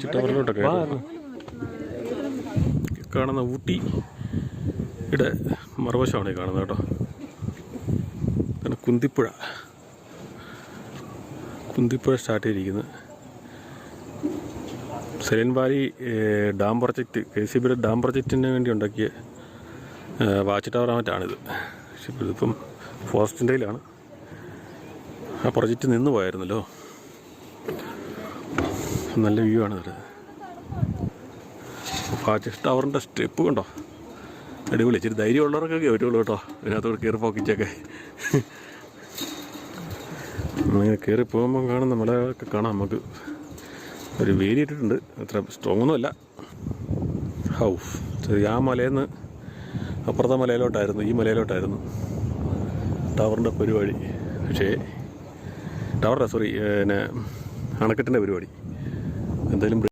Watch ടവറിലോട്ടൊക്കെ കാണുന്ന ഊട്ടിയുടെ മറുവശമാണ് ഈ കാണുന്നത് കേട്ടോ. പിന്നെ കുന്തിപ്പുഴ സ്റ്റാർട്ട് ചെയ്തിരിക്കുന്നത്. സൈലന്റ് വാലി ഡാം പ്രൊജക്റ്റ്, KCBയുടെ ഡാം പ്രൊജക്റ്റിന് വേണ്ടി ഉണ്ടാക്കിയ വാച്ച് ടവർ മറ്റാണിത്. പക്ഷെ ഇതിപ്പം ഫോറസ്റ്റിൻ്റെ കയ്യിലാണ്. ആ പ്രൊജക്റ്റ് നിന്ന് പോയായിരുന്നല്ലോ. നല്ല വ്യൂ ആണ് ഇത്. വാച്ച് ടവറിൻ്റെ സ്റ്റെപ്പ് കണ്ടോ, അടിപൊളി. ഇച്ചിരി ധൈര്യമുള്ളവർക്കൊക്കെ വരുള്ളൂ കേട്ടോ ഇതിനകത്തോട് കയറി പോക്കിച്ചൊക്കെ. അങ്ങനെ കയറി പോകുമ്പം കാണുന്ന മലയൊക്കെ കാണാം. നമുക്ക് ഒരു വേലി ഇട്ടിട്ടുണ്ട്, അത്ര സ്ട്രോങ് ഒന്നുമല്ല. ആ മലയിൽ നിന്ന് അപ്പുറത്തെ മലയിലോട്ടായിരുന്നു, ഈ മലയിലോട്ടായിരുന്നു ടവറിൻ്റെ പരിപാടി. പക്ഷേ പിന്നെ അണക്കെട്ടിൻ്റെ പരിപാടി എന്തായാലും